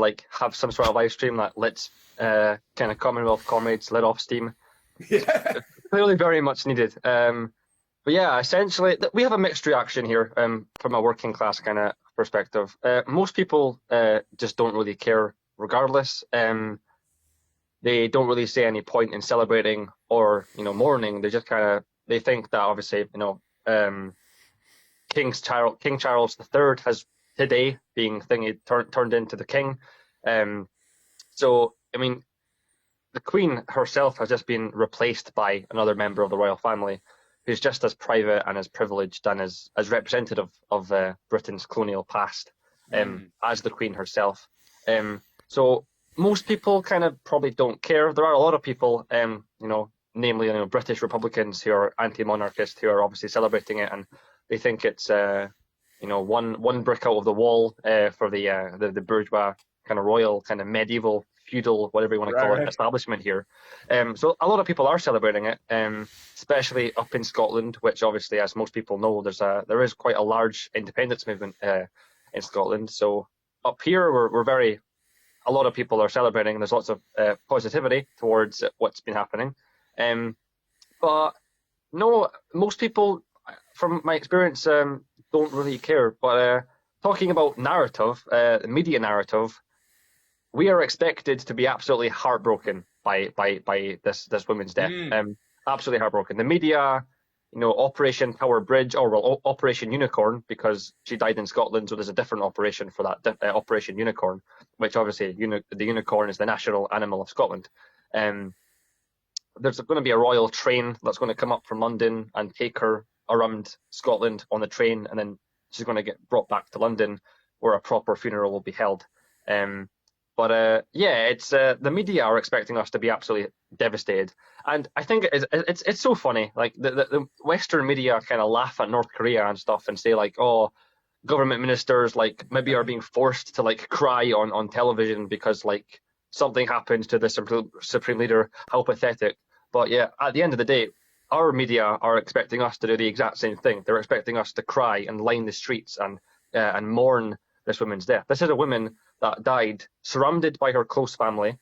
like have some sort of live stream that lets kind of Commonwealth comrades let off steam. Yeah. Clearly very much needed. But yeah, essentially, we have a mixed reaction here from a working class kind of perspective. Most people just don't really care regardless. They don't really see any point in celebrating or, mourning. They just they think that obviously, King Charles III has today being turned into the king. So, I mean, the Queen herself has just been replaced by another member of the royal family who's just as private and as privileged and as representative of Britain's colonial past as the Queen herself. So most people kind of probably don't care. There are a lot of people, namely British Republicans who are anti-monarchist, who are obviously celebrating it, and they think it's one brick out of the wall for the bourgeois kind of royal kind of medieval feudal, whatever you want to call it, establishment here. So a lot of people are celebrating it, especially up in Scotland, which obviously, as most people know, there is quite a large independence movement in Scotland. So up here, a lot of people are celebrating. There's lots of positivity towards what's been happening. But no, most people, from my experience, don't really care. But talking about narrative, media narrative, we are expected to be absolutely heartbroken by this woman's death. Absolutely heartbroken. The media, Operation Tower Bridge, or Operation Unicorn, because she died in Scotland, so there's a different operation for that, Operation Unicorn, which obviously the unicorn is the national animal of Scotland. There's going to be a royal train that's going to come up from London and take her around Scotland on the train, and then she's going to get brought back to London, where a proper funeral will be held. But it's the media are expecting us to be absolutely devastated, and I think it's so funny. Like the Western media kind of laugh at North Korea and stuff and say like, oh, government ministers like maybe are being forced to like cry on television because like something happens to the supreme leader. How pathetic! But yeah, at the end of the day, our media are expecting us to do the exact same thing. They're expecting us to cry and line the streets and mourn this woman's death. This is a woman that died surrounded by her close family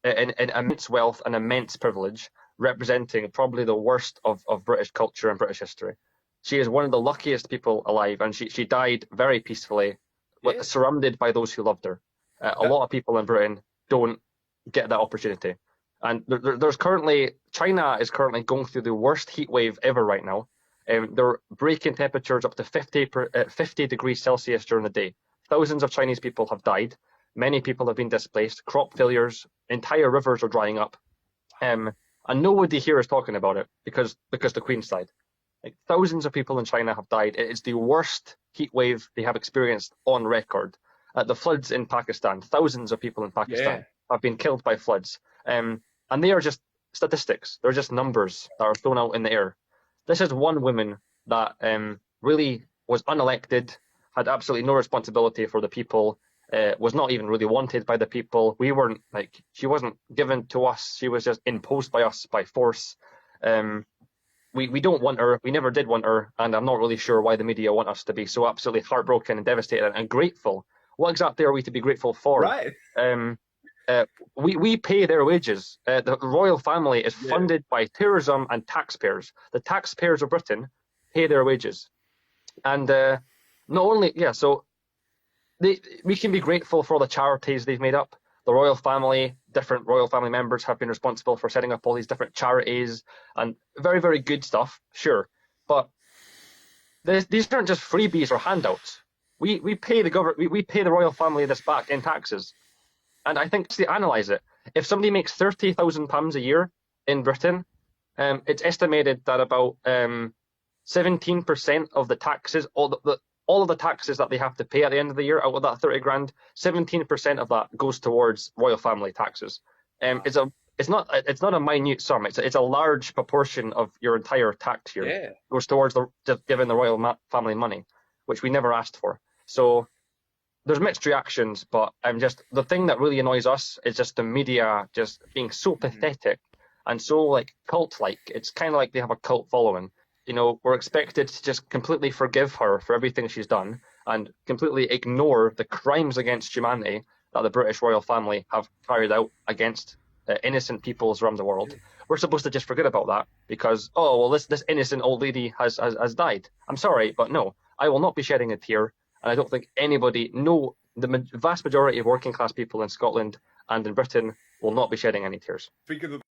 in immense wealth and immense privilege, representing probably the worst of British culture and British history. She is one of the luckiest people alive, and she died very peacefully, surrounded by those who loved her. A lot of people in Britain don't get that opportunity. And China is currently going through the worst heat wave ever right now. They're breaking temperatures up to 50 degrees Celsius during the day. Thousands of Chinese people have died. Many people have been displaced. Crop failures. Entire rivers are drying up. And nobody here is talking about it because the Queen's died. Like, thousands of people in China have died. It is the worst heat wave they have experienced on record. The floods in Pakistan. Thousands of people in Pakistan have been killed by floods. And they are just statistics. They're just numbers that are thrown out in the air. This is one woman that really was unelected, had absolutely no responsibility for the people, was not even really wanted by the people. She wasn't given to us. She was just imposed by us by force. We don't want her. We never did want her. And I'm not really sure why the media want us to be so absolutely heartbroken and devastated and grateful. What exactly are we to be grateful for? Right. We pay their wages. The royal family is funded by tourism and taxpayers. The taxpayers of Britain pay their wages. And not only, so we can be grateful for all the charities they've made up. The royal family, different royal family members have been responsible for setting up all these different charities and very, very good stuff, sure. But these aren't just freebies or handouts. We pay the government, we pay the royal family this back in taxes. And I think to analyse it, if somebody makes £30,000 a year in Britain, it's estimated that about 17% of the taxes, all of the taxes that they have to pay at the end of the year out of that 30 grand, 17% of that goes towards royal family taxes. It's not a minute sum. It's a large proportion of your entire tax year goes towards just giving the royal family money, which we never asked for. So there's mixed reactions, but the thing that really annoys us is just the media just being so pathetic and so like cult-like. It's kind of like they have a cult following. We're expected to just completely forgive her for everything she's done and completely ignore the crimes against humanity that the British royal family have carried out against innocent peoples around the world, we're supposed to just forget about that because, oh, well, this innocent old lady has died. I'm sorry, but no, I will not be shedding a tear. And I don't think anybody, no, the vast majority of working class people in Scotland and in Britain will not be shedding any tears.